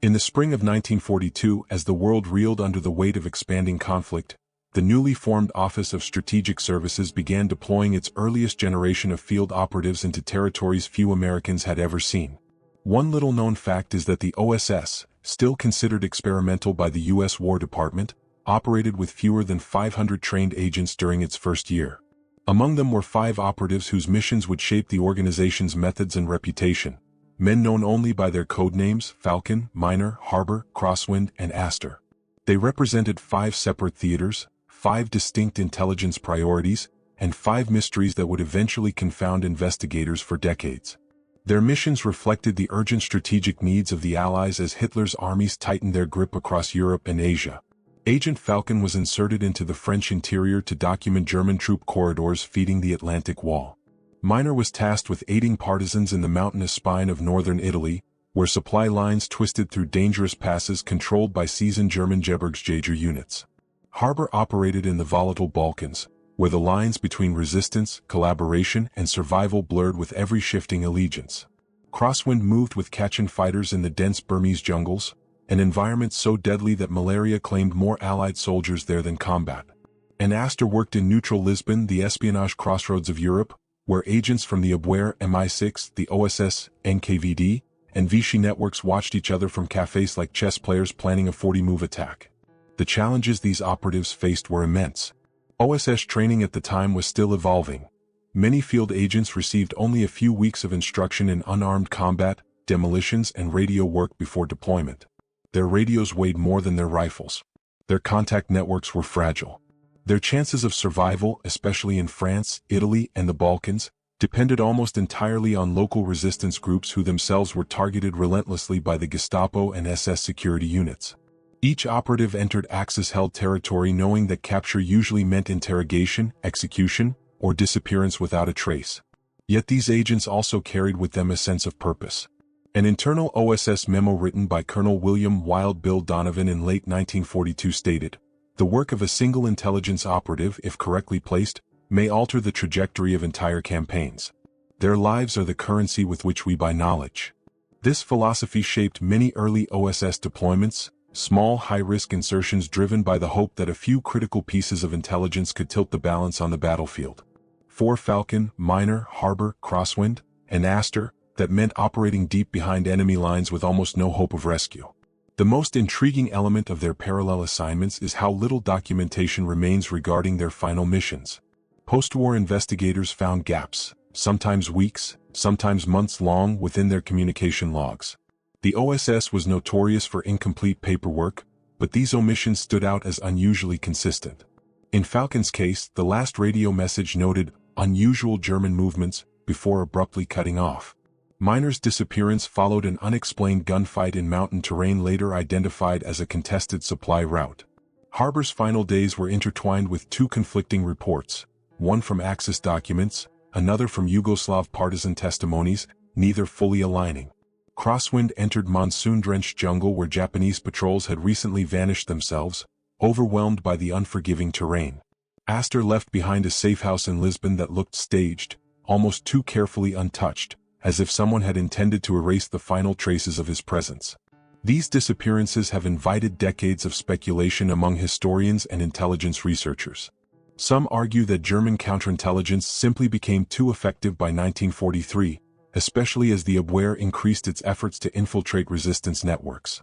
In the spring of 1942, as the world reeled under the weight of expanding conflict, the newly formed Office of Strategic Services began deploying its earliest generation of field operatives into territories few Americans had ever seen. One little-known fact is that the OSS, still considered experimental by the U.S. War Department, operated with fewer than 500 trained agents during its first year. Among them were 5 operatives whose missions would shape the organization's methods and reputation, men known only by their code names: Falcon, Miner, Harbor, Crosswind, and Astor. They represented 5 separate theaters, 5 distinct intelligence priorities, and 5 mysteries that would eventually confound investigators for decades. Their missions reflected the urgent strategic needs of the Allies as Hitler's armies tightened their grip across Europe and Asia. Agent Falcon was inserted into the French interior to document German troop corridors feeding the Atlantic Wall. Miner was tasked with aiding partisans in the mountainous spine of northern Italy, where supply lines twisted through dangerous passes controlled by seasoned German Gebirgsjäger units. Harbor operated in the volatile Balkans, where the lines between resistance, collaboration, and survival blurred with every shifting allegiance. Crosswind moved with Kachin fighters in the dense Burmese jungles, an environment so deadly that malaria claimed more Allied soldiers there than combat. And Astor worked in neutral Lisbon, the espionage crossroads of Europe, where agents from the WWII, MI6, the OSS, NKVD, and Vichy networks watched each other from cafes like chess players planning a 40-move attack. The challenges these operatives faced were immense. OSS training at the time was still evolving. Many field agents received only a few weeks of instruction in unarmed combat, demolitions, and radio work before deployment. Their radios weighed more than their rifles. Their contact networks were fragile. Their chances of survival, especially in France, Italy, and the Balkans, depended almost entirely on local resistance groups who themselves were targeted relentlessly by the Gestapo and SS security units. Each operative entered Axis-held territory knowing that capture usually meant interrogation, execution, or disappearance without a trace. Yet these agents also carried with them a sense of purpose. An internal OSS memo written by Colonel William Wild Bill Donovan in late 1942 stated, "The work of a single intelligence operative, if correctly placed, may alter the trajectory of entire campaigns. Their lives are the currency with which we buy knowledge." This philosophy shaped many early OSS deployments, small high-risk insertions driven by the hope that a few critical pieces of intelligence could tilt the balance on the battlefield. For Falcon, Miner, Harbor, Crosswind, and Astor, that meant operating deep behind enemy lines with almost no hope of rescue. The most intriguing element of their parallel assignments is how little documentation remains regarding their final missions. Post-war investigators found gaps, sometimes weeks, sometimes months long, within their communication logs. The OSS was notorious for incomplete paperwork, but these omissions stood out as unusually consistent. In Falcon's case, the last radio message noted unusual German movements before abruptly cutting off. Miner's disappearance followed an unexplained gunfight in mountain terrain later identified as a contested supply route. Harbor's final days were intertwined with 2 conflicting reports, one from Axis documents, another from Yugoslav partisan testimonies, neither fully aligning. Crosswind entered monsoon-drenched jungle where Japanese patrols had recently vanished themselves, overwhelmed by the unforgiving terrain. Astor left behind a safe house in Lisbon that looked staged, almost too carefully untouched, as if someone had intended to erase the final traces of his presence. These disappearances have invited decades of speculation among historians and intelligence researchers. Some argue that German counterintelligence simply became too effective by 1943, especially as the WWII increased its efforts to infiltrate resistance networks.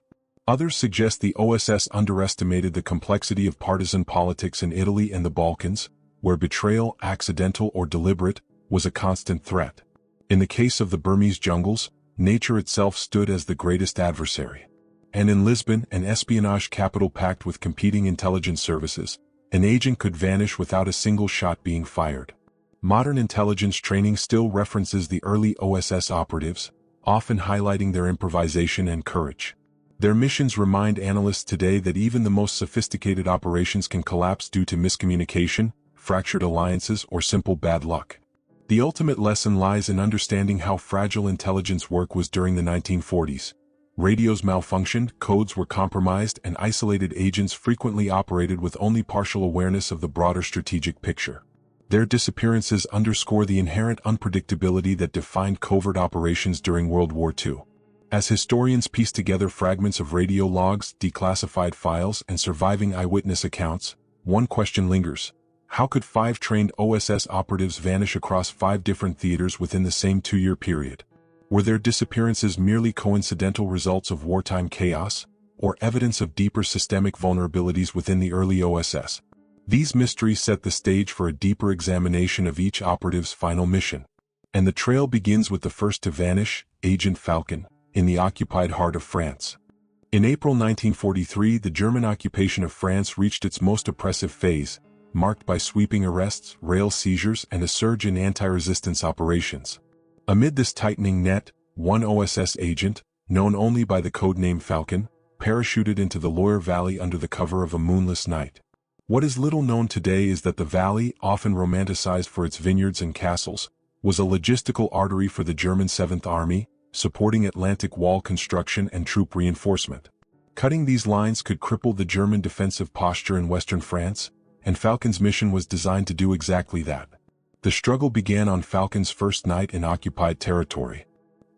Others suggest the OSS underestimated the complexity of partisan politics in Italy and the Balkans, where betrayal, accidental or deliberate, was a constant threat. In the case of the Burmese jungles, nature itself stood as the greatest adversary. And in Lisbon, an espionage capital packed with competing intelligence services, an agent could vanish without a single shot being fired. Modern intelligence training still references the early OSS operatives, often highlighting their improvisation and courage. Their missions remind analysts today that even the most sophisticated operations can collapse due to miscommunication, fractured alliances, or simple bad luck. The ultimate lesson lies in understanding how fragile intelligence work was during the 1940s. Radios malfunctioned, codes were compromised, and isolated agents frequently operated with only partial awareness of the broader strategic picture. Their disappearances underscore the inherent unpredictability that defined covert operations during World War II. As historians piece together fragments of radio logs, declassified files, and surviving eyewitness accounts, one question lingers. How could 5 trained OSS operatives vanish across 5 different theaters within the same 2-year period? Were their disappearances merely coincidental results of wartime chaos, or evidence of deeper systemic vulnerabilities within the early OSS? These mysteries set the stage for a deeper examination of each operative's final mission. And the trail begins with the first to vanish, Agent Falcon, in the occupied heart of France. In April 1943, the German occupation of France reached its most oppressive phase, marked by sweeping arrests, rail seizures, and a surge in anti-resistance operations. Amid this tightening net, one OSS agent, known only by the codename Falcon, parachuted into the Loire Valley under the cover of a moonless night. What is little known today is that the valley, often romanticized for its vineyards and castles, was a logistical artery for the German 7th Army, supporting Atlantic Wall construction and troop reinforcement. Cutting these lines could cripple the German defensive posture in western France, and Falcon's mission was designed to do exactly that. The struggle began on Falcon's first night in occupied territory.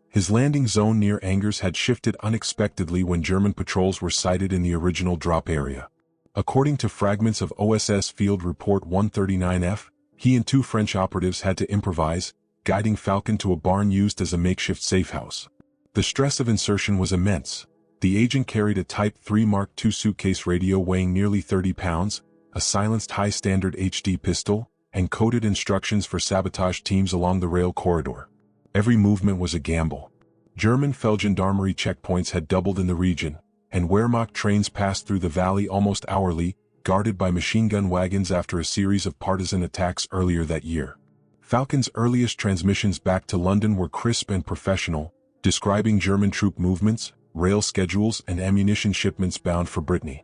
His landing zone near Angers had shifted unexpectedly when German patrols were sighted in the original drop area. According to fragments of OSS Field Report 139F, he and 2 French operatives had to improvise, guiding Falcon to a barn used as a makeshift safehouse. The stress of insertion was immense. The agent carried a Type 3 Mark II suitcase radio weighing nearly 30 pounds, a silenced high-standard HD pistol, and coded instructions for sabotage teams along the rail corridor. Every movement was a gamble. German Feldgendarmerie checkpoints had doubled in the region, and Wehrmacht trains passed through the valley almost hourly, guarded by machine gun wagons after a series of partisan attacks earlier that year. Falcon's earliest transmissions back to London were crisp and professional, describing German troop movements, rail schedules, and ammunition shipments bound for Brittany.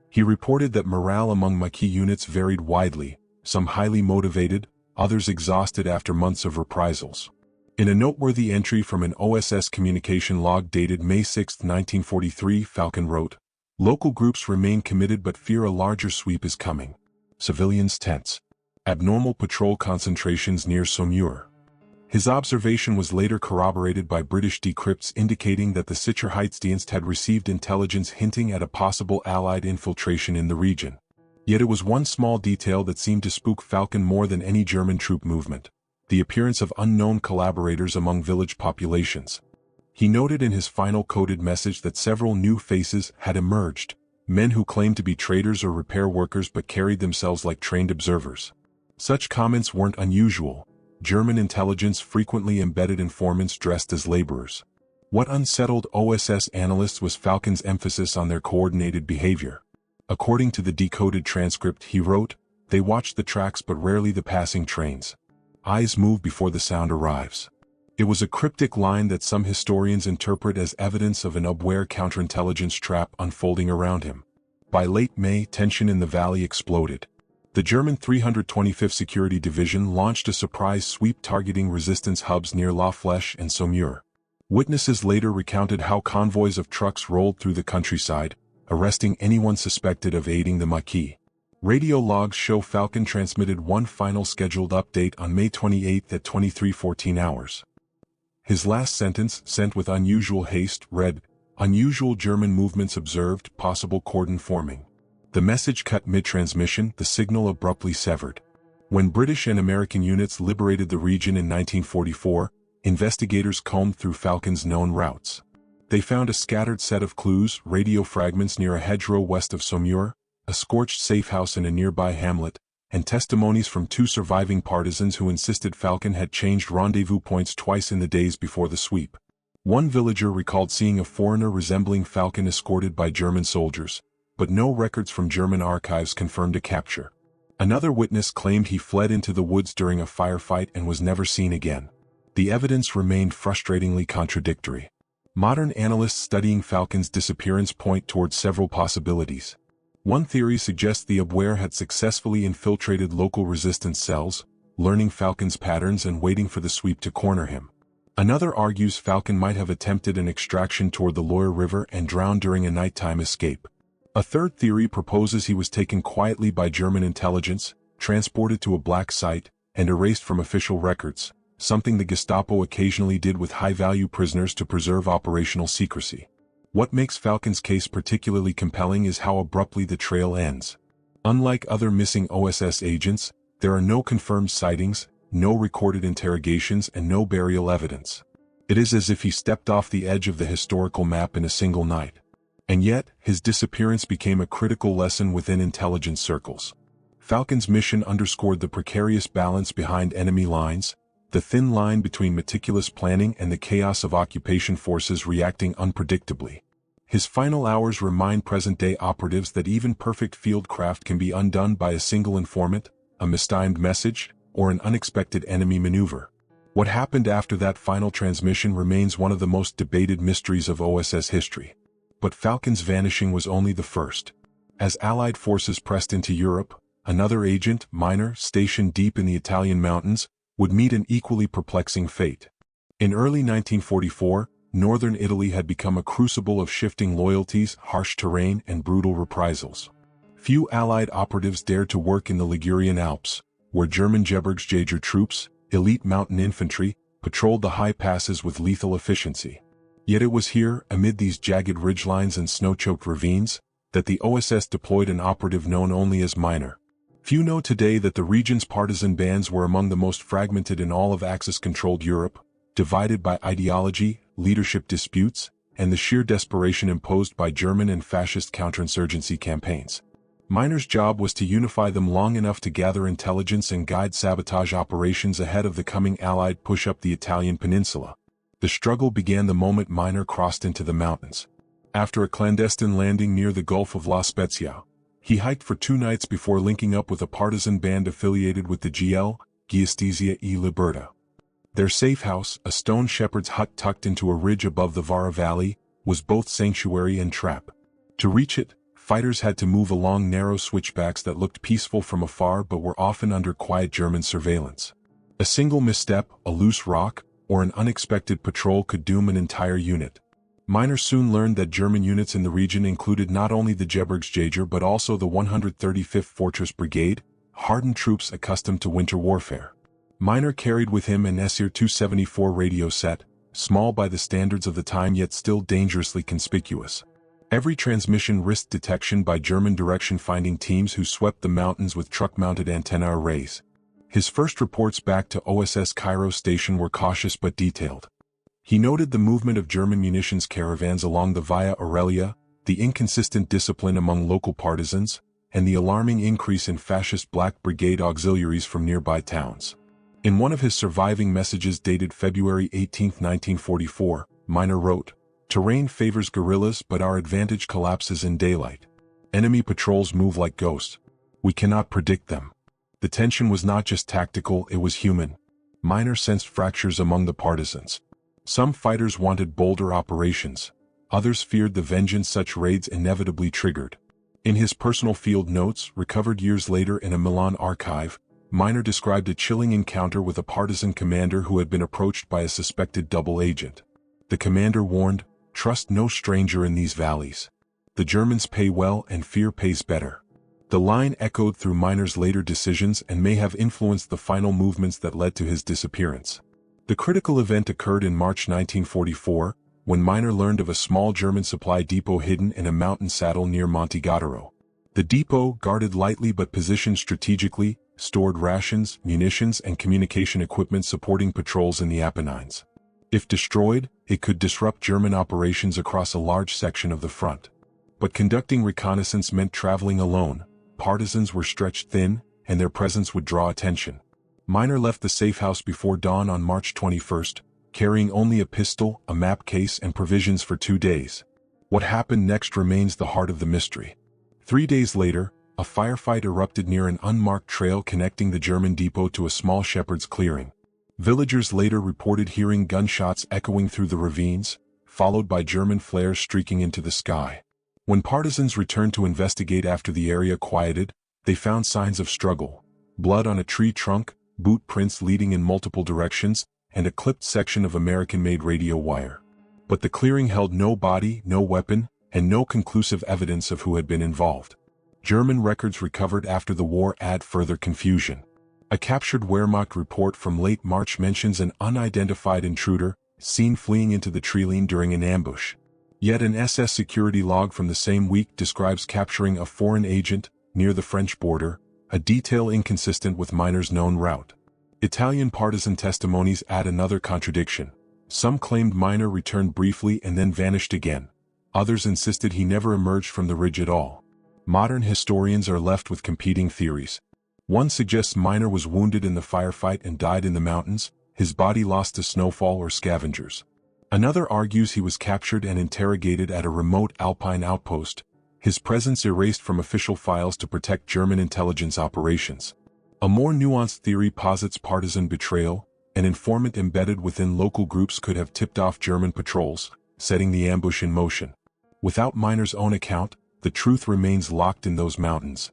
He reported that morale among Maquis units varied widely, some highly motivated, others exhausted after months of reprisals. In a noteworthy entry from an OSS communication log dated May 6, 1943, Falcon wrote, "Local groups remain committed but fear a larger sweep is coming. Civilians tense. Abnormal patrol concentrations near Saumur." His observation was later corroborated by British decrypts indicating that the Sicherheitsdienst had received intelligence hinting at a possible Allied infiltration in the region. Yet it was one small detail that seemed to spook Falcon more than any German troop movement: the appearance of unknown collaborators among village populations. He noted in his final coded message that several new faces had emerged, men who claimed to be traders or repair workers but carried themselves like trained observers. Such comments weren't unusual. German intelligence frequently embedded informants dressed as laborers. What unsettled OSS analysts was Falcon's emphasis on their coordinated behavior. According to the decoded transcript, he wrote, "They watch the tracks but rarely the passing trains. Eyes move before the sound arrives." It was a cryptic line that some historians interpret as evidence of an WWII counterintelligence trap unfolding around him. By late May, tension in the valley exploded. The German 325th Security Division launched a surprise sweep targeting resistance hubs near La Flèche and Saumur. Witnesses later recounted how convoys of trucks rolled through the countryside, arresting anyone suspected of aiding the Maquis. Radio logs show Falcon transmitted one final scheduled update on May 28 at 23:14 hours. His last sentence, sent with unusual haste, read, "Unusual German movements observed, possible cordon forming." The message cut mid-transmission, the signal abruptly severed. When British and American units liberated the region in 1944, investigators combed through Falcon's known routes. They found a scattered set of clues: radio fragments near a hedgerow west of Saumur, a scorched safehouse in a nearby hamlet, and testimonies from 2 surviving partisans who insisted Falcon had changed rendezvous points twice in the days before the sweep. One villager recalled seeing a foreigner resembling Falcon escorted by German soldiers, but no records from German archives confirmed a capture. Another witness claimed he fled into the woods during a firefight and was never seen again. The evidence remained frustratingly contradictory. Modern analysts studying Falcon's disappearance point towards several possibilities. One theory suggests the WWII had successfully infiltrated local resistance cells, learning Falcon's patterns and waiting for the sweep to corner him. Another argues Falcon might have attempted an extraction toward the Loire River and drowned during a nighttime escape. A third theory proposes he was taken quietly by German intelligence, transported to a black site, and erased from official records, something the Gestapo occasionally did with high-value prisoners to preserve operational secrecy. What makes Falcon's case particularly compelling is how abruptly the trail ends. Unlike other missing OSS agents, there are no confirmed sightings, no recorded interrogations, and no burial evidence. It is as if he stepped off the edge of the historical map in a single night. And yet, his disappearance became a critical lesson within intelligence circles. Falcon's mission underscored the precarious balance behind enemy lines, the thin line between meticulous planning and the chaos of occupation forces reacting unpredictably. His final hours remind present-day operatives that even perfect fieldcraft can be undone by a single informant, a mistimed message, or an unexpected enemy maneuver. What happened after that final transmission remains one of the most debated mysteries of OSS history. But Falcon's vanishing was only the first. As Allied forces pressed into Europe, another agent, Miner, stationed deep in the Italian mountains, would meet an equally perplexing fate. In early 1944, northern Italy had become a crucible of shifting loyalties, harsh terrain, and brutal reprisals. Few Allied operatives dared to work in the Ligurian Alps, where German Gebirgsjäger troops, elite mountain infantry, patrolled the high passes with lethal efficiency. Yet it was here, amid these jagged ridgelines and snow-choked ravines, that the OSS deployed an operative known only as Miner. Few know today that the region's partisan bands were among the most fragmented in all of Axis-controlled Europe, divided by ideology, leadership disputes, and the sheer desperation imposed by German and fascist counterinsurgency campaigns. Miner's job was to unify them long enough to gather intelligence and guide sabotage operations ahead of the coming Allied push up the Italian peninsula. The struggle began the moment Miner crossed into the mountains. After a clandestine landing near the Gulf of La Spezia, he hiked for 2 nights before linking up with a partisan band affiliated with the Giustizia Liberta. Their safe house, a stone shepherd's hut tucked into a ridge above the Vara Valley, was both sanctuary and trap. To reach it, fighters had to move along narrow switchbacks that looked peaceful from afar but were often under quiet German surveillance. A single misstep, a loose rock, or an unexpected patrol could doom an entire unit. Miner soon learned that German units in the region included not only the Gebirgsjäger but also the 135th Fortress Brigade, hardened troops accustomed to winter warfare. Miner carried with him an SR-274 radio set, small by the standards of the time yet still dangerously conspicuous. Every transmission risked detection by German direction-finding teams who swept the mountains with truck-mounted antenna arrays. His first reports back to OSS Cairo station were cautious but detailed. He noted the movement of German munitions caravans along the Via Aurelia, the inconsistent discipline among local partisans, and the alarming increase in fascist Black Brigade auxiliaries from nearby towns. In one of his surviving messages dated February 18, 1944, Miner wrote, "Terrain favors guerrillas but our advantage collapses in daylight. Enemy patrols move like ghosts. We cannot predict them." The tension was not just tactical, it was human. Miner sensed fractures among the partisans. Some fighters wanted bolder operations. Others feared the vengeance such raids inevitably triggered. In his personal field notes, recovered years later in a Milan archive, Miner described a chilling encounter with a partisan commander who had been approached by a suspected double agent. The commander warned, "Trust no stranger in these valleys. The Germans pay well and fear pays better." The line echoed through Miner's later decisions and may have influenced the final movements that led to his disappearance. The critical event occurred in March 1944, when Miner learned of a small German supply depot hidden in a mountain saddle near Monte Gattaro. The depot, guarded lightly but positioned strategically, stored rations, munitions, and communication equipment supporting patrols in the Apennines. If destroyed, it could disrupt German operations across a large section of the front. But conducting reconnaissance meant traveling alone. Partisans were stretched thin, and their presence would draw attention. Miner left the safe house before dawn on March 21, carrying only a pistol, a map case, and provisions for 2 days. What happened next remains the heart of the mystery. 3 days later, a firefight erupted near an unmarked trail connecting the German depot to a small shepherd's clearing. Villagers later reported hearing gunshots echoing through the ravines, followed by German flares streaking into the sky. When partisans returned to investigate after the area quieted, they found signs of struggle: blood on a tree trunk, boot prints leading in multiple directions, and a clipped section of American-made radio wire. But the clearing held no body, no weapon, and no conclusive evidence of who had been involved. German records recovered after the war add further confusion. A captured Wehrmacht report from late March mentions an unidentified intruder, seen fleeing into the Treeline during an ambush. Yet an SS security log from the same week describes capturing a foreign agent, near the French border, a detail inconsistent with Miner's known route. Italian partisan testimonies add another contradiction. Some claimed Miner returned briefly and then vanished again. Others insisted he never emerged from the ridge at all. Modern historians are left with competing theories. One suggests Miner was wounded in the firefight and died in the mountains, his body lost to snowfall or scavengers. Another argues he was captured and interrogated at a remote Alpine outpost, his presence erased from official files to protect German intelligence operations. A more nuanced theory posits partisan betrayal. An informant embedded within local groups could have tipped off German patrols, setting the ambush in motion. Without Miner's own account, the truth remains locked in those mountains.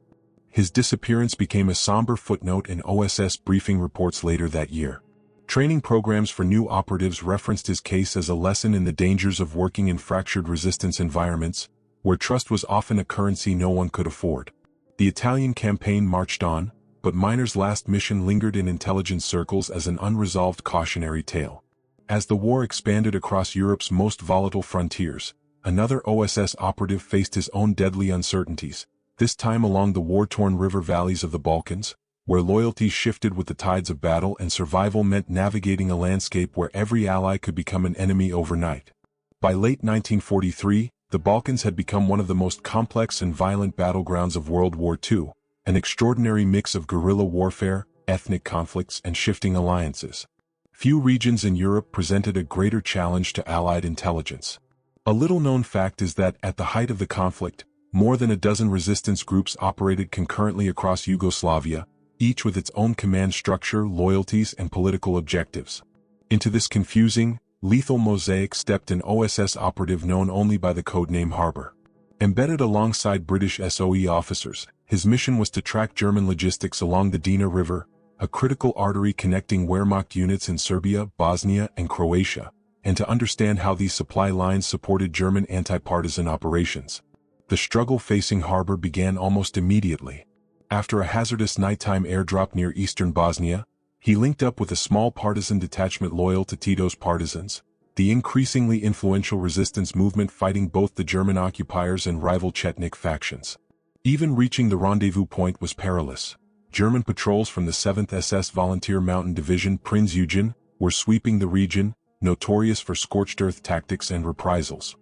His disappearance became a somber footnote in OSS briefing reports later that year. Training programs for new operatives referenced his case as a lesson in the dangers of working in fractured resistance environments, where trust was often a currency no one could afford. The Italian campaign marched on, but Miner's last mission lingered in intelligence circles as an unresolved cautionary tale. As the war expanded across Europe's most volatile frontiers, another OSS operative faced his own deadly uncertainties, this time along the war-torn river valleys of the Balkans, where loyalties shifted with the tides of battle and survival meant navigating a landscape where every ally could become an enemy overnight. By late 1943, the Balkans had become one of the most complex and violent battlegrounds of World War II, an extraordinary mix of guerrilla warfare, ethnic conflicts, and shifting alliances. Few regions in Europe presented a greater challenge to Allied intelligence. A little-known fact is that at the height of the conflict, more than a dozen resistance groups operated concurrently across Yugoslavia, each with its own command structure, loyalties, and political objectives. Into this confusing, lethal mosaic stepped an OSS operative known only by the codename Harbor. Embedded alongside British SOE officers, his mission was to track German logistics along the Drina River, a critical artery connecting Wehrmacht units in Serbia, Bosnia, and Croatia, and to understand how these supply lines supported German anti-partisan operations. The struggle facing Harbor began almost immediately. After a hazardous nighttime airdrop near eastern Bosnia, he linked up with a small partisan detachment loyal to Tito's partisans, the increasingly influential resistance movement fighting both the German occupiers and rival Chetnik factions. Even reaching the rendezvous point was perilous. German patrols from the 7th SS Volunteer Mountain Division Prinz Eugen were sweeping the region, notorious for scorched earth tactics and reprisals.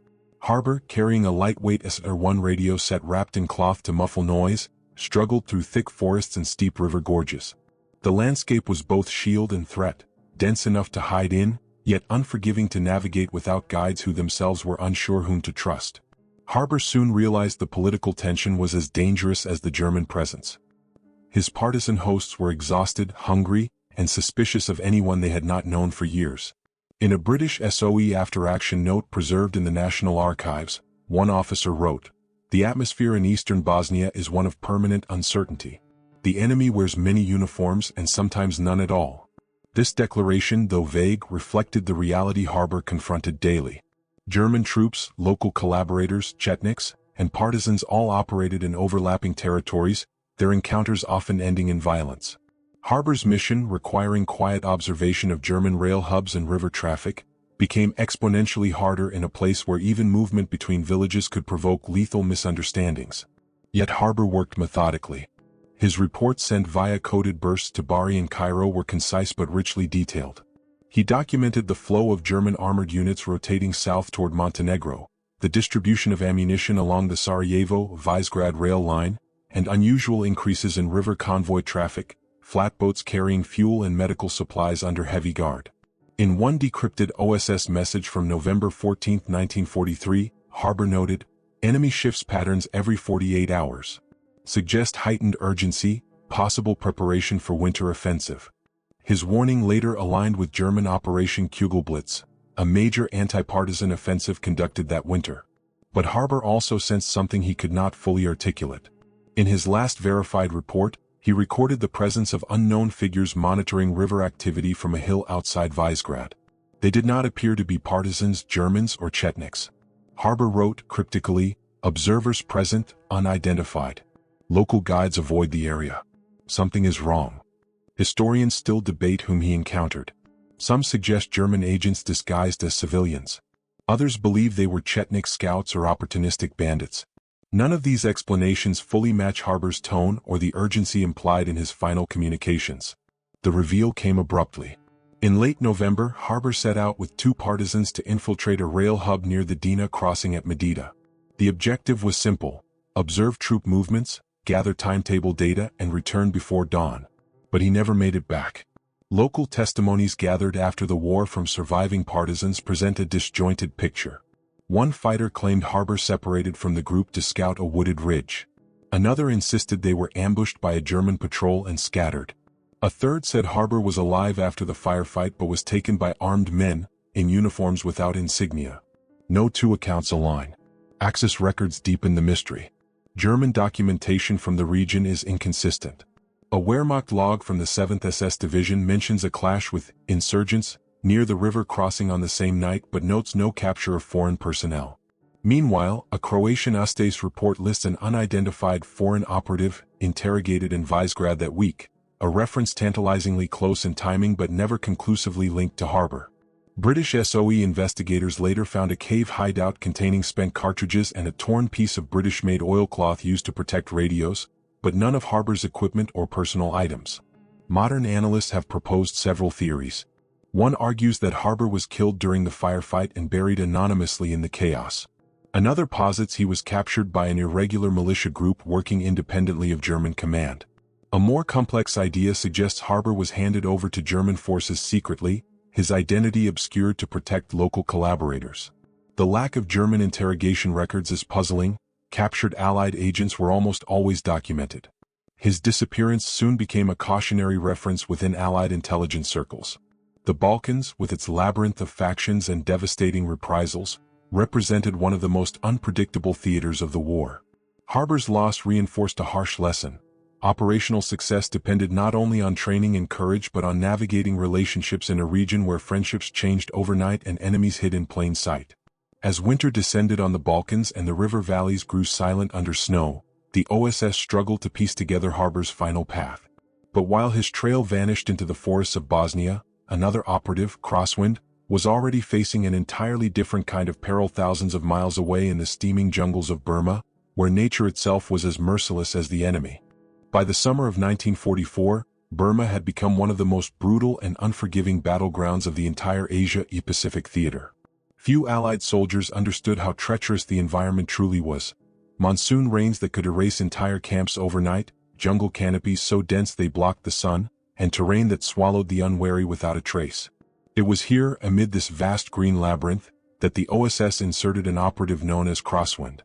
Harbor, carrying a lightweight SR-1 radio set wrapped in cloth to muffle noise, struggled through thick forests and steep river gorges. The landscape was both shield and threat, dense enough to hide in, yet unforgiving to navigate without guides who themselves were unsure whom to trust. Harbor soon realized the political tension was as dangerous as the German presence. His partisan hosts were exhausted, hungry, and suspicious of anyone they had not known for years. In a British SOE after-action note preserved in the National Archives, one officer wrote, "The atmosphere in eastern Bosnia is one of permanent uncertainty. The enemy wears many uniforms and sometimes none at all." This declaration, though vague, reflected the reality Harbor confronted daily. German troops, local collaborators, Chetniks, and partisans all operated in overlapping territories, their encounters often ending in violence. Harbor's mission, requiring quiet observation of German rail hubs and river traffic, became exponentially harder in a place where even movement between villages could provoke lethal misunderstandings. Yet Harbor worked methodically. His reports sent via coded bursts to Bari and Cairo were concise but richly detailed. He documented the flow of German armored units rotating south toward Montenegro, the distribution of ammunition along the Sarajevo-Visegrad rail line, and unusual increases in river convoy traffic, flatboats carrying fuel and medical supplies under heavy guard. In one decrypted OSS message from November 14, 1943, Harbor noted, "Enemy shifts patterns every 48 hours. Suggest heightened urgency, possible preparation for winter offensive." His warning later aligned with German Operation Kugelblitz, a major anti-partisan offensive conducted that winter. But Harbor also sensed something he could not fully articulate. In his last verified report, he recorded the presence of unknown figures monitoring river activity from a hill outside Visegrad. They did not appear to be partisans, Germans, or Chetniks. Harbor wrote cryptically, "Observers present, unidentified. Local guides avoid the area. Something is wrong." Historians still debate whom he encountered. Some suggest German agents disguised as civilians. Others believe they were Chetnik scouts or opportunistic bandits. None of these explanations fully match Harbur's tone or the urgency implied in his final communications. The reveal came abruptly. In late November, Harbur set out with 2 partisans to infiltrate a rail hub near the Dina crossing at Medida. The objective was simple: observe troop movements, gather timetable data, and return before dawn. But he never made it back. Local testimonies gathered after the war from surviving partisans present a disjointed picture. One fighter claimed Harbur separated from the group to scout a wooded ridge. Another insisted they were ambushed by a German patrol and scattered. A third said Harbur was alive after the firefight but was taken by armed men, in uniforms without insignia. No 2 accounts align. Axis records deepen the mystery. German documentation from the region is inconsistent. A Wehrmacht log from the 7th SS Division mentions a clash with insurgents near the river crossing on the same night but notes no capture of foreign personnel. Meanwhile, a Croatian Ustase report lists an unidentified foreign operative interrogated in Visegrad that week, a reference tantalizingly close in timing but never conclusively linked to Harbur. British SOE investigators later found a cave hideout containing spent cartridges and a torn piece of British-made oilcloth used to protect radios, but none of Harbur's equipment or personal items. Modern analysts have proposed several theories. One argues that Harbur was killed during the firefight and buried anonymously in the chaos. Another posits he was captured by an irregular militia group working independently of German command. A more complex idea suggests Harbur was handed over to German forces secretly, his identity obscured to protect local collaborators. The lack of German interrogation records is puzzling. Captured Allied agents were almost always documented. His disappearance soon became a cautionary reference within Allied intelligence circles. The Balkans, with its labyrinth of factions and devastating reprisals, represented one of the most unpredictable theaters of the war. Harbur's loss reinforced a harsh lesson. Operational success depended not only on training and courage but on navigating relationships in a region where friendships changed overnight and enemies hid in plain sight. As winter descended on the Balkans and the river valleys grew silent under snow, the OSS struggled to piece together Harbur's final path. But while his trail vanished into the forests of Bosnia, another operative, Crosswind, was already facing an entirely different kind of peril thousands of miles away in the steaming jungles of Burma, where nature itself was as merciless as the enemy. By the summer of 1944, Burma had become one of the most brutal and unforgiving battlegrounds of the entire Asia-Pacific theater. Few Allied soldiers understood how treacherous the environment truly was. Monsoon rains that could erase entire camps overnight, jungle canopies so dense they blocked the sun, and terrain that swallowed the unwary without a trace. It was here, amid this vast green labyrinth, that the OSS inserted an operative known as Crosswind.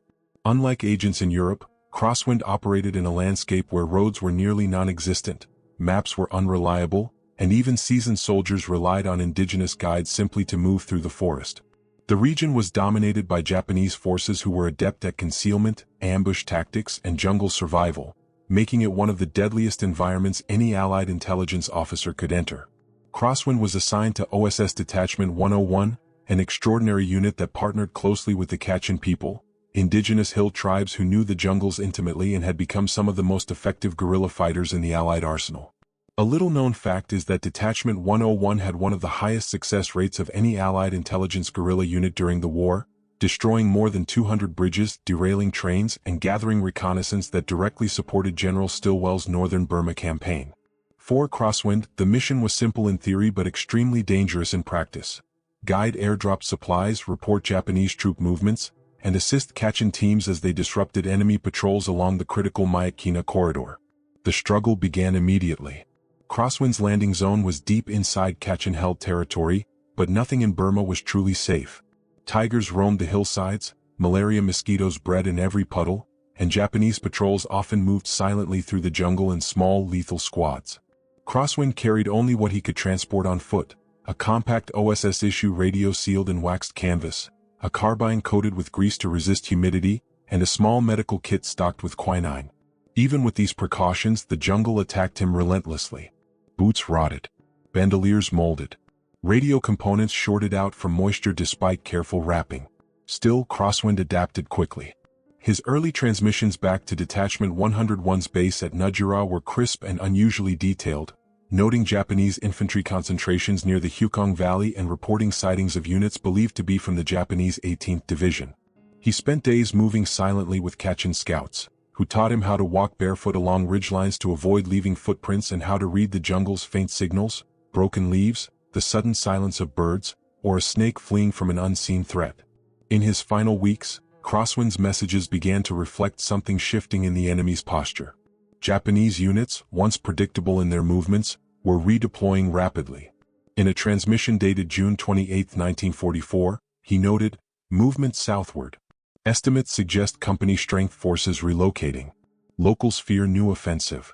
Unlike agents in Europe, Crosswind operated in a landscape where roads were nearly non-existent, maps were unreliable, and even seasoned soldiers relied on indigenous guides simply to move through the forest. The region was dominated by Japanese forces who were adept at concealment, ambush tactics, and jungle survival, making it one of the deadliest environments any Allied intelligence officer could enter. Crosswind was assigned to OSS Detachment 101, an extraordinary unit that partnered closely with the Kachin people, indigenous hill tribes who knew the jungles intimately and had become some of the most effective guerrilla fighters in the Allied arsenal. A little-known fact is that Detachment 101 had one of the highest success rates of any Allied intelligence guerrilla unit during the war, destroying more than 200 bridges, derailing trains, and gathering reconnaissance that directly supported General Stilwell's Northern Burma campaign. For Crosswind, the mission was simple in theory but extremely dangerous in practice. Guide airdrop supplies, report Japanese troop movements, and assist Kachin teams as they disrupted enemy patrols along the critical Myitkyina corridor. The struggle began immediately. Crosswind's landing zone was deep inside Kachin-held territory, but nothing in Burma was truly safe. Tigers roamed the hillsides, malaria mosquitoes bred in every puddle, and Japanese patrols often moved silently through the jungle in small, lethal squads. Crosswind carried only what he could transport on foot: a compact OSS-issue radio sealed in waxed canvas, a carbine coated with grease to resist humidity, and a small medical kit stocked with quinine. Even with these precautions, the jungle attacked him relentlessly. Boots rotted. Bandoliers molded. Radio components shorted out from moisture despite careful wrapping. Still, Crosswind adapted quickly. His early transmissions back to Detachment 101's base at Nujura were crisp and unusually detailed. noting Japanese infantry concentrations near the Hukong Valley and reporting sightings of units believed to be from the Japanese 18th Division. He spent days moving silently with Kachin scouts, who taught him how to walk barefoot along ridgelines to avoid leaving footprints and how to read the jungle's faint signals, broken leaves, the sudden silence of birds, or a snake fleeing from an unseen threat. In his final weeks, Crosswind's messages began to reflect something shifting in the enemy's posture. Japanese units, once predictable in their movements, were redeploying rapidly. In a transmission dated June 28, 1944, he noted, "Movement southward. Estimates suggest company strength forces relocating. Locals fear new offensive."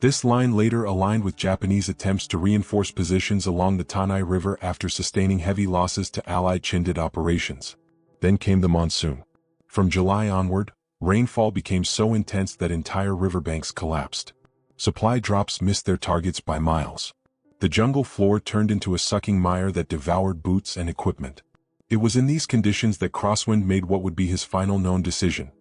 This line later aligned with Japanese attempts to reinforce positions along the Tanai River after sustaining heavy losses to Allied Chindit operations. Then came the monsoon. From July onward, rainfall became so intense that entire riverbanks collapsed. Supply drops missed their targets by miles. The jungle floor turned into a sucking mire that devoured boots and equipment. It was in these conditions that Crosswind made what would be his final known decision.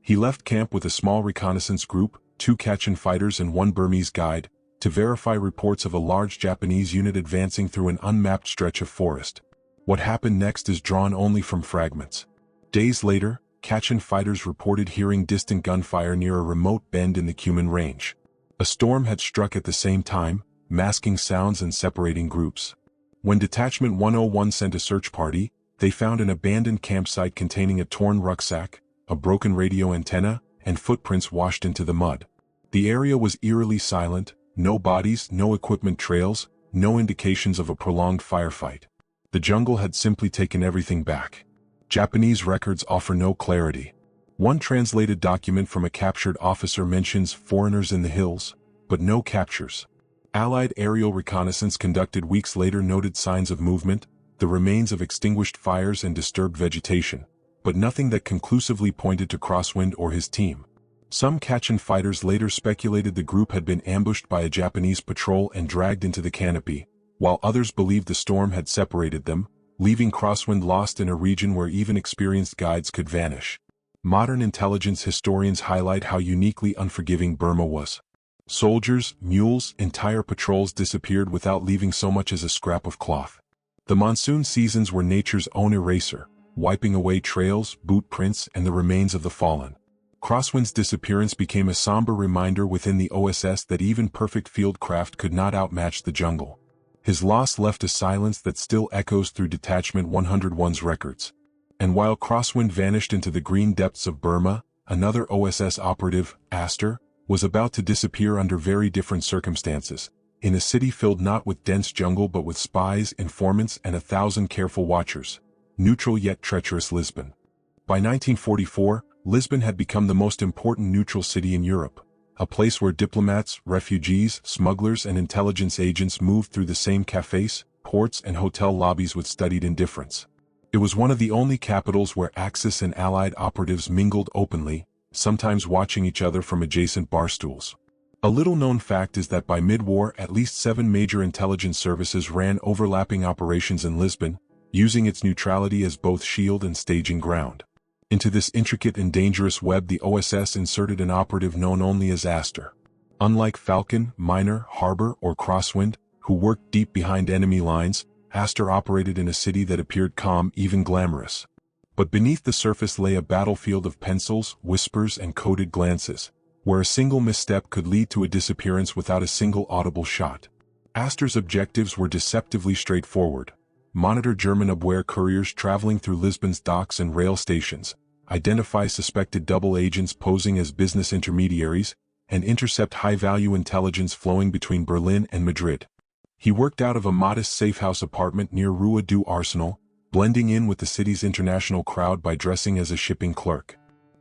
He left camp with a small reconnaissance group, 2 Kachin fighters and 1 Burmese guide, to verify reports of a large Japanese unit advancing through an unmapped stretch of forest. What happened next is drawn only from fragments. Days later, Kachin fighters reported hearing distant gunfire near a remote bend in the Cuman Range. A storm had struck at the same time, masking sounds and separating groups. When Detachment 101 sent a search party, they found an abandoned campsite containing a torn rucksack, a broken radio antenna, and footprints washed into the mud. The area was eerily silent, no bodies, no equipment trails, no indications of a prolonged firefight. The jungle had simply taken everything back. Japanese records offer no clarity. One translated document from a captured officer mentions foreigners in the hills, but no captures. Allied aerial reconnaissance conducted weeks later noted signs of movement, the remains of extinguished fires and disturbed vegetation, but nothing that conclusively pointed to Crosswind or his team. Some Kachin fighters later speculated the group had been ambushed by a Japanese patrol and dragged into the canopy, while others believed the storm had separated them, leaving Crosswind lost in a region where even experienced guides could vanish. Modern intelligence historians highlight how uniquely unforgiving Burma was. Soldiers, mules, entire patrols disappeared without leaving so much as a scrap of cloth. The monsoon seasons were nature's own eraser, wiping away trails, boot prints, and the remains of the fallen. Crosswind's disappearance became a somber reminder within the OSS that even perfect field craft could not outmatch the jungle. His loss left a silence that still echoes through Detachment 101's records. And while Crosswind vanished into the green depths of Burma, another OSS operative, Astor, was about to disappear under very different circumstances, in a city filled not with dense jungle but with spies, informants, and 1,000 careful watchers. Neutral yet treacherous Lisbon. By 1944, Lisbon had become the most important neutral city in Europe, a place where diplomats, refugees, smugglers, and intelligence agents moved through the same cafes, ports, and hotel lobbies with studied indifference. It was one of the only capitals where Axis and Allied operatives mingled openly, sometimes watching each other from adjacent bar stools. A little-known fact is that by mid-war at least 7 major intelligence services ran overlapping operations in Lisbon, using its neutrality as both shield and staging ground. Into this intricate and dangerous web the OSS inserted an operative known only as Astor. Unlike Falcon, Miner, Harbor, or Crosswind, who worked deep behind enemy lines, Astor operated in a city that appeared calm, even glamorous. But beneath the surface lay a battlefield of pencils, whispers, and coded glances, where a single misstep could lead to a disappearance without a single audible shot. Astor's objectives were deceptively straightforward. Monitor German Abwehr couriers traveling through Lisbon's docks and rail stations, identify suspected double agents posing as business intermediaries, and intercept high-value intelligence flowing between Berlin and Madrid. He worked out of a modest safe-house apartment near Rua do Arsenal, blending in with the city's international crowd by dressing as a shipping clerk.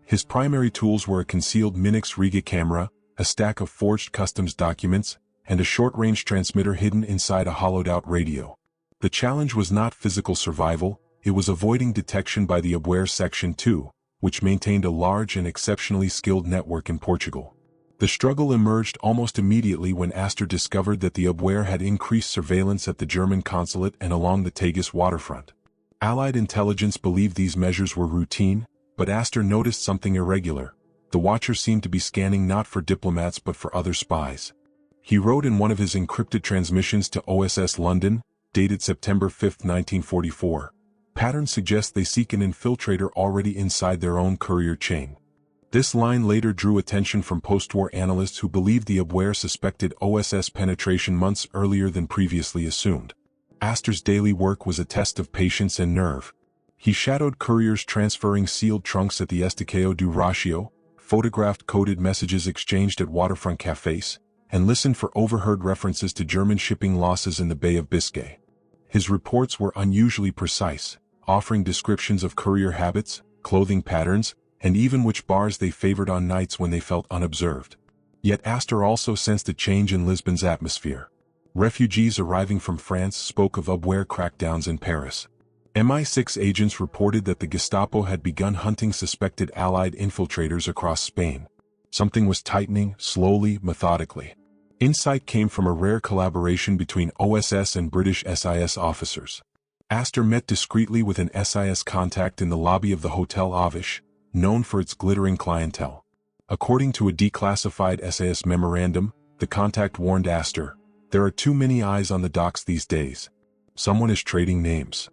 His primary tools were a concealed Minix Riga camera, a stack of forged customs documents, and a short-range transmitter hidden inside a hollowed-out radio. The challenge was not physical survival, it was avoiding detection by the Abwehr Section 2, which maintained a large and exceptionally skilled network in Portugal. The struggle emerged almost immediately when Astor discovered that the Abwehr had increased surveillance at the German consulate and along the Tagus waterfront. Allied intelligence believed these measures were routine, but Astor noticed something irregular. The watchers seemed to be scanning not for diplomats but for other spies. He wrote in one of his encrypted transmissions to OSS London, dated September 5, 1944, "Patterns suggest they seek an infiltrator already inside their own courier chain." This line later drew attention from post-war analysts who believed the WWII suspected OSS penetration months earlier than previously assumed. Astor's daily work was a test of patience and nerve. He shadowed couriers transferring sealed trunks at the Estacao do Rocio, photographed coded messages exchanged at waterfront cafes, and listened for overheard references to German shipping losses in the Bay of Biscay. His reports were unusually precise, offering descriptions of courier habits, clothing patterns, and even which bars they favored on nights when they felt unobserved. Yet Astor also sensed a change in Lisbon's atmosphere. Refugees arriving from France spoke of WWII crackdowns in Paris. MI6 agents reported that the Gestapo had begun hunting suspected Allied infiltrators across Spain. Something was tightening, slowly, methodically. Insight came from a rare collaboration between OSS and British SIS officers. Astor met discreetly with an SIS contact in the lobby of the Hotel Avish, known for its glittering clientele. According to a declassified SIS memorandum, the contact warned Astor, "There are too many eyes on the docks these days. Someone is trading names."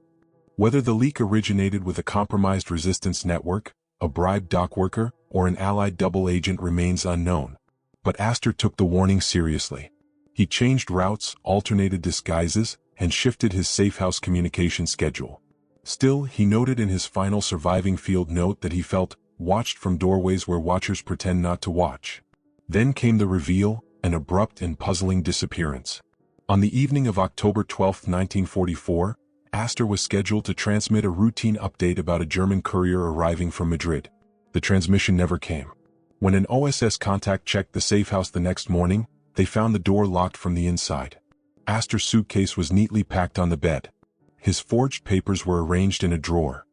Whether the leak originated with a compromised resistance network, a bribed dock worker, or an Allied double agent remains unknown. But Astor took the warning seriously. He changed routes, alternated disguises, and shifted his safehouse communication schedule. Still, he noted in his final surviving field note that he felt watched from doorways where watchers pretend not to watch. Then came the reveal, an abrupt and puzzling disappearance. On the evening of October 12, 1944, Astor was scheduled to transmit a routine update about a German courier arriving from Madrid. The transmission never came. When an OSS contact checked the safehouse the next morning, they found the door locked from the inside. Astor's suitcase was neatly packed on the bed. His forged papers were arranged in a drawer.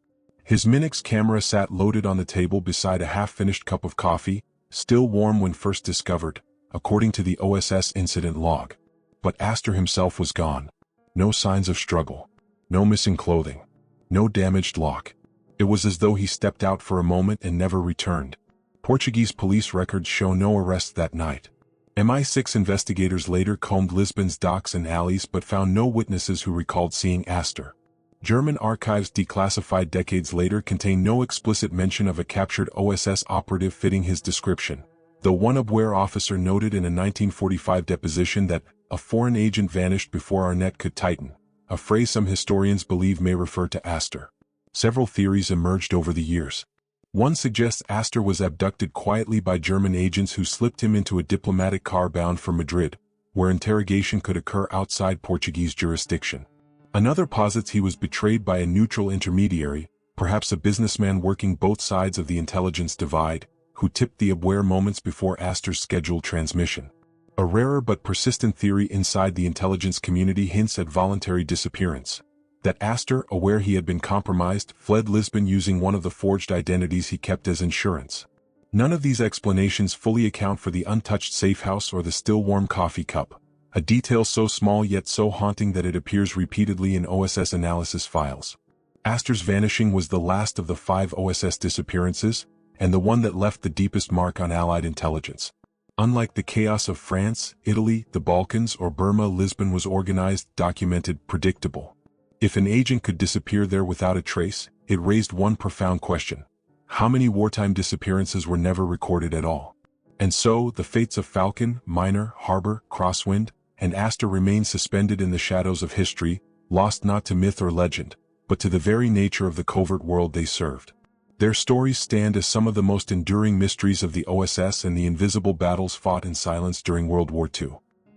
His Minix camera sat loaded on the table beside a half-finished cup of coffee, still warm when first discovered, according to the OSS incident log. But Astor himself was gone. No signs of struggle. No missing clothing. No damaged lock. It was as though he stepped out for a moment and never returned. Portuguese police records show no arrests that night. MI6 investigators later combed Lisbon's docks and alleys but found no witnesses who recalled seeing Astor. German archives declassified decades later contain no explicit mention of a captured OSS operative fitting his description, though one WWII officer noted in a 1945 deposition that a foreign agent vanished before our net could tighten, a phrase some historians believe may refer to Astor. Several theories emerged over the years. One suggests Astor was abducted quietly by German agents who slipped him into a diplomatic car bound for Madrid, where interrogation could occur outside Portuguese jurisdiction. Another posits he was betrayed by a neutral intermediary, perhaps a businessman working both sides of the intelligence divide, who tipped the WWII moments before Astor's scheduled transmission. A rarer but persistent theory inside the intelligence community hints at voluntary disappearance. That Astor, aware he had been compromised, fled Lisbon using one of the forged identities he kept as insurance. None of these explanations fully account for the untouched safehouse or the still-warm coffee cup, a detail so small yet so haunting that it appears repeatedly in OSS analysis files. Astor's vanishing was the last of the 5 OSS disappearances, and the one that left the deepest mark on Allied intelligence. Unlike the chaos of France, Italy, the Balkans, or Burma, Lisbon was organized, documented, predictable. If an agent could disappear there without a trace, it raised one profound question. How many wartime disappearances were never recorded at all? And so, the fates of Falcon, Miner, Harbor, Crosswind, and Astor remain suspended in the shadows of history, lost not to myth or legend, but to the very nature of the covert world they served. Their stories stand as some of the most enduring mysteries of the OSS and the invisible battles fought in silence during World War II.